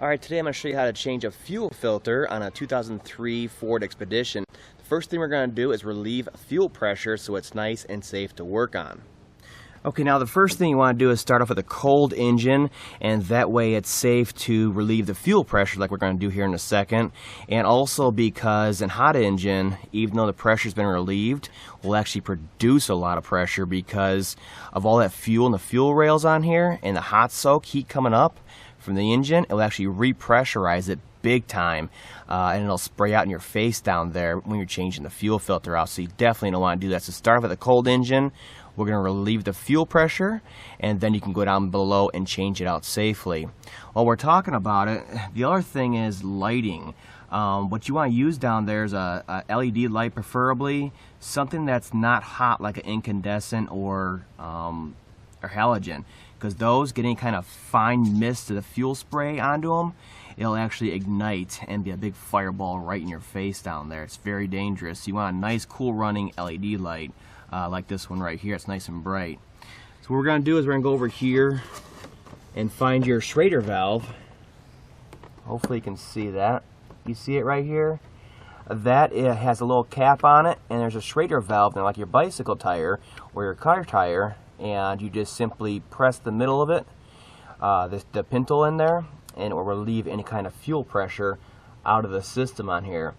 Alright, today I'm going to show you how to change a fuel filter on a 2003 Ford Expedition. The first thing we're going to do is relieve fuel pressure so it's nice and safe to work on. Okay, now the first thing you want to do is start off with a cold engine, and that way it's safe to relieve the fuel pressure like we're going to do here in a second. And also because in hot engine, even though the pressure's been relieved, will actually produce a lot of pressure because of all that fuel and the fuel rails on here and the hot soak heat coming up from the engine. It will actually repressurize it big time, and it'll spray out in your face down there when you're changing the fuel filter out. So you definitely don't want to do that. So start with a cold engine. We're going to relieve the fuel pressure, and then you can go down below and change it out safely. While we're talking about it, the other thing is lighting. What you want to use down there is a LED light, preferably something that's not hot like an incandescent or halogen, because those get any kind of fine mist of the fuel spray onto them, it'll actually ignite and be a big fireball right in your face down there. It's very dangerous. You want a nice cool running LED light like this one right here. It's nice and bright. So what we're going to do is we're going to go over here and find your Schrader valve. Hopefully you can see that. You see it right here? That it has a little cap on it, and there's a Schrader valve there like your bicycle tire or your car tire, and you just simply press the middle of it, the pintle in there, and it will relieve any kind of fuel pressure out of the system on here.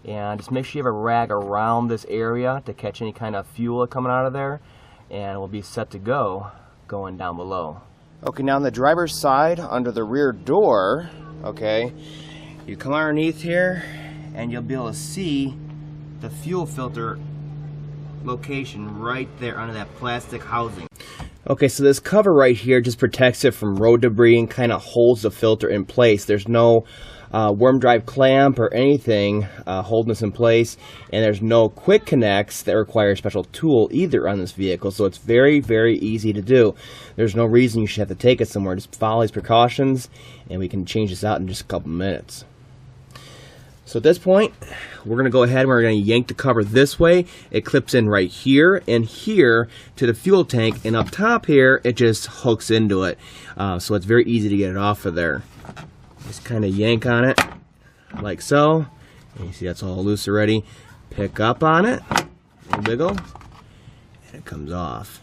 And just make sure you have a rag around this area to catch any kind of fuel coming out of there, and we'll be set to go going down below. Okay, now on the driver's side under the rear door, okay, you come underneath here and you'll be able to see the fuel filter location right there under that plastic housing. Okay, so this cover right here just protects it from road debris and kind of holds the filter in place. There's no worm drive clamp or anything holding this in place, and there's no quick connects that require a special tool either on this vehicle, so it's very, very easy to do. There's no reason you should have to take it somewhere. Just follow these precautions and we can change this out in just a couple minutes. So at this point, we're going to go ahead and we're going to yank the cover this way. It clips in right here and here to the fuel tank, and up top here, it just hooks into it. So it's very easy to get it off of there. Just kind of yank on it like so. And you see that's all loose already. Pick up on it, wiggle, and it comes off.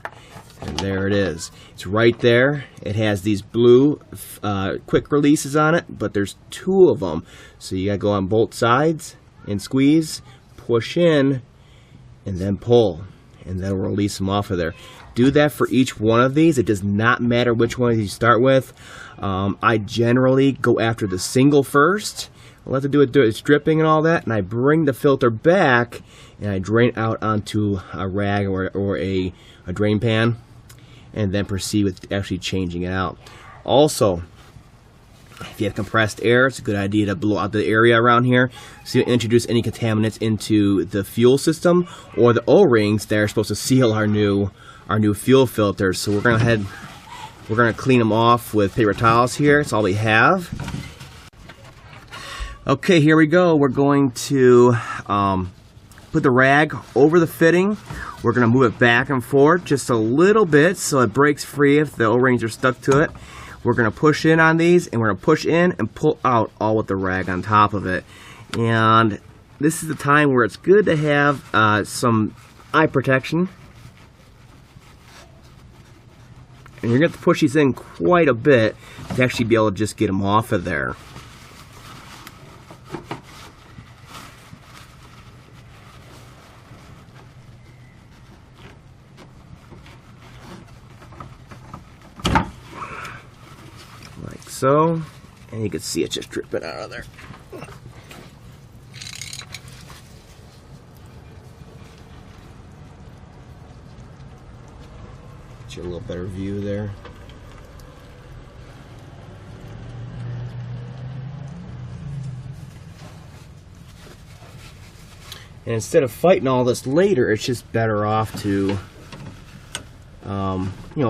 And there it is. It's right there. It has these blue quick releases on it, but there's two of them. So you gotta go on both sides and squeeze, push in, and then pull. And then we'll release them off of there. Do that for each one of these. It does not matter which one you start with. I generally go after the single first. I'll let it do its dripping and all that, and I bring the filter back and I drain out onto a rag or a drain pan, and then proceed with actually changing it out. Also, if you have compressed air, it's a good idea to blow out the area around here so you don't introduce any contaminants into the fuel system or the O-rings that are supposed to seal our new fuel filters. So we're gonna clean them off with paper towels here. That's all we have. Okay, here we go. We're going to put the rag over the fitting. We're going to move it back and forth just a little bit so it breaks free if the O-rings are stuck to it. We're going to push in on these, and we're going to push in and pull out all with the rag on top of it. And this is the time where it's good to have some eye protection. And you're going to have to push these in quite a bit to actually be able to just get them off of there. Like so, and you can see it just dripping out of there. Get you a little better view there. And instead of fighting all this later, it's just better off to,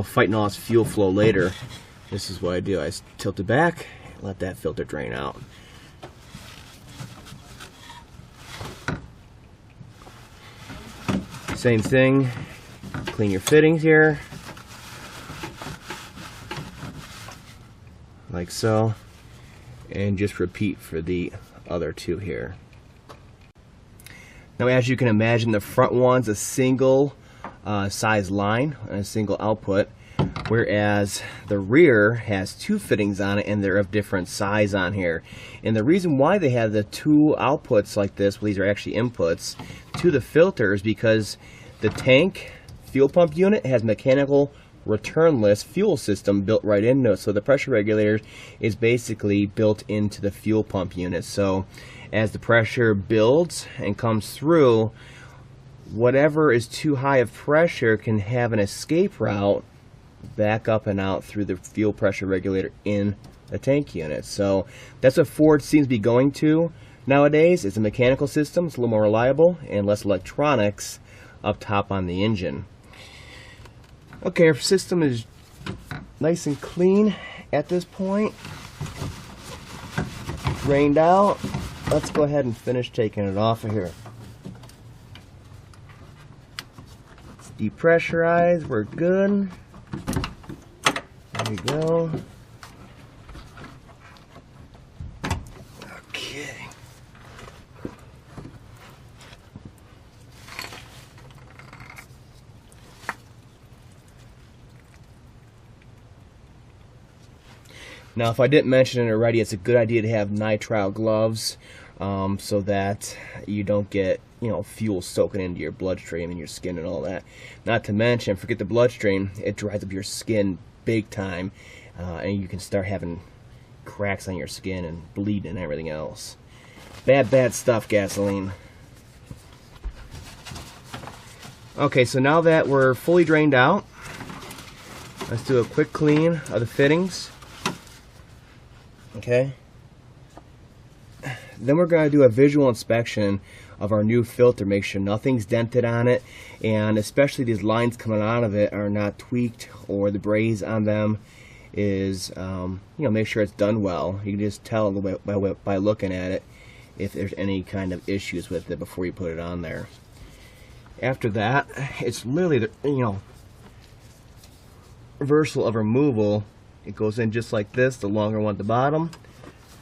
fighting all this fuel flow later. This is what I do. I tilt it back, let that filter drain out. Same thing, clean your fittings here, like so. And just repeat for the other two here. Now, as you can imagine, the front one's a single size line and a single output, whereas the rear has two fittings on it, and they're of different size on here. And the reason why they have the two outputs like this, well, these are actually inputs to the filter, is because the tank fuel pump unit has mechanical returnless fuel system built right into it. So the pressure regulator is basically built into the fuel pump unit. So as the pressure builds and comes through, whatever is too high of pressure can have an escape route back up and out through the fuel pressure regulator in the tank unit. So that's what Ford seems to be going to nowadays. It's a mechanical system. It's a little more reliable and less electronics up top on the engine. Okay, our system is nice and clean at this point. Drained out. Let's go ahead and finish taking it off of here. Let's depressurize. We're good. There we go. Okay. Now, if I didn't mention it already, it's a good idea to have nitrile gloves so that you don't get, fuel soaking into your bloodstream and your skin and all that. Not to mention, forget the bloodstream, it dries up your skin big time, and you can start having cracks on your skin and bleeding and everything else. Bad stuff, gasoline. Okay, so now that we're fully drained out, let's do a quick clean of the fittings. Okay. Then we're going to do a visual inspection of our new filter, make sure nothing's dented on it, and especially these lines coming out of it are not tweaked, or the braze on them is, make sure it's done well. You can just tell by looking at it if there's any kind of issues with it before you put it on there. After that, it's literally the, reversal of removal. It goes in just like this, the longer one at the bottom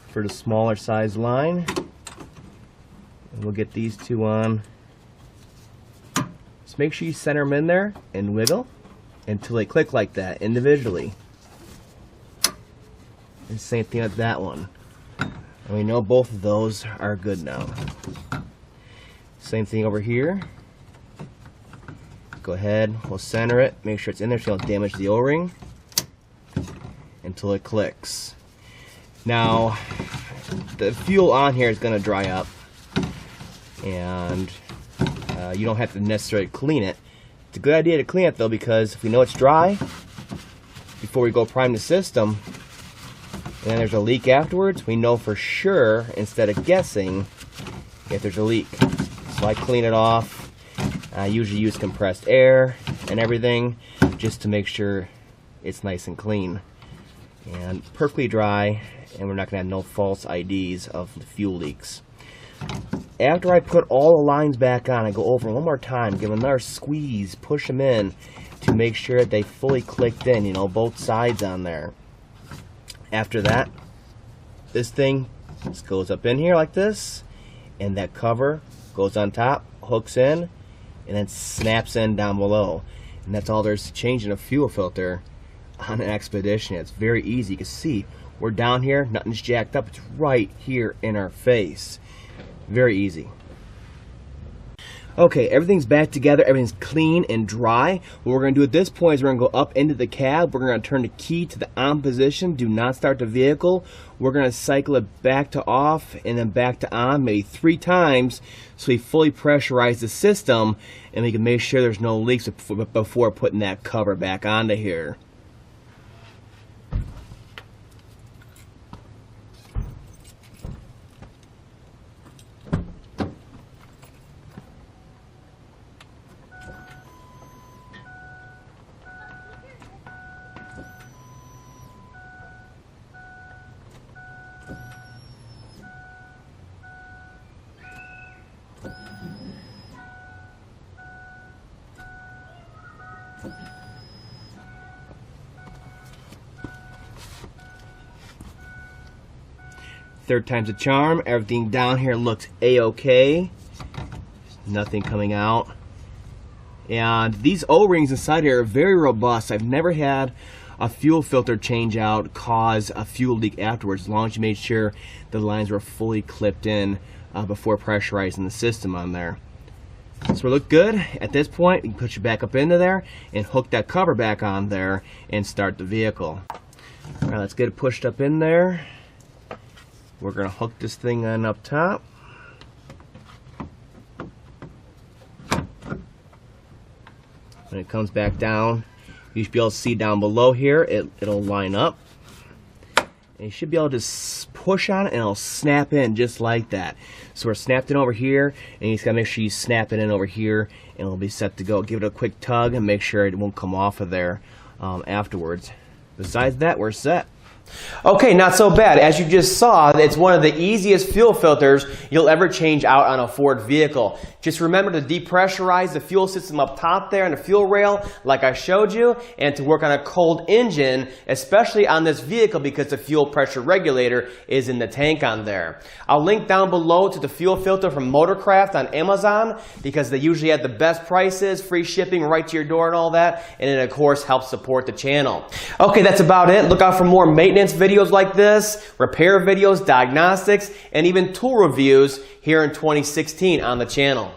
for the smaller size line. And we'll get these two on. Just make sure you center them in there and wiggle until they click like that individually. And same thing with that one. And we know both of those are good now. Same thing over here. Go ahead, we'll center it, make sure it's in there so you don't damage the O-ring until it clicks. Now, the fuel on here is going to dry up, and you don't have to necessarily clean it. It's a good idea to clean it though, because if we know it's dry before we go prime the system, and then there's a leak afterwards, we know for sure instead of guessing if there's a leak. So I clean it off. I usually use compressed air and everything just to make sure it's nice and clean and perfectly dry, and we're not going to have no false IDs of the fuel leaks. After I put all the lines back on, I go over one more time, give them another squeeze, push them in to make sure that they fully clicked in, both sides on there. After that, this thing just goes up in here like this, and that cover goes on top, hooks in, and then snaps in down below. And that's all there's to changing a fuel filter on an Expedition. It's very easy. You can see we're down here, nothing's jacked up, it's right here in our face. Very easy. Okay, everything's back together, everything's clean and dry. What we're going to do at this point is we're going to go up into the cab, we're going to turn the key to the on position, do not start the vehicle. We're going to cycle it back to off and then back to on maybe 3 times so we fully pressurize the system and we can make sure there's no leaks before putting that cover back onto here. third time's a charm. Everything down here looks a-okay. Nothing coming out. And these O-rings inside here are very robust. I've never had a fuel filter change out cause a fuel leak afterwards, as long as you made sure the lines were fully clipped in before pressurizing the system on there. So we look good. At this point, you can put you back up into there and hook that cover back on there and start the vehicle. All right, let's get it pushed up in there. We're gonna hook this thing on up top. When it comes back down, you should be able to see down below here, it'll line up. And you should be able to just push on it and it'll snap in just like that. So we're snapped in over here, and you just gotta make sure you snap it in over here and it'll be set to go. Give it a quick tug and make sure it won't come off of there afterwards. Besides that, we're set. Okay, not so bad. As you just saw, it's one of the easiest fuel filters you'll ever change out on a Ford vehicle. Just remember to depressurize the fuel system up top there on the fuel rail like I showed you, and to work on a cold engine, especially on this vehicle because the fuel pressure regulator is in the tank on there. I'll link down below to the fuel filter from Motorcraft on Amazon because they usually have the best prices, free shipping right to your door and all that, and it of course helps support the channel. Okay, that's about it. Look out for more maintenance videos like this, repair videos, diagnostics, and even tool reviews here in 2016 on the channel.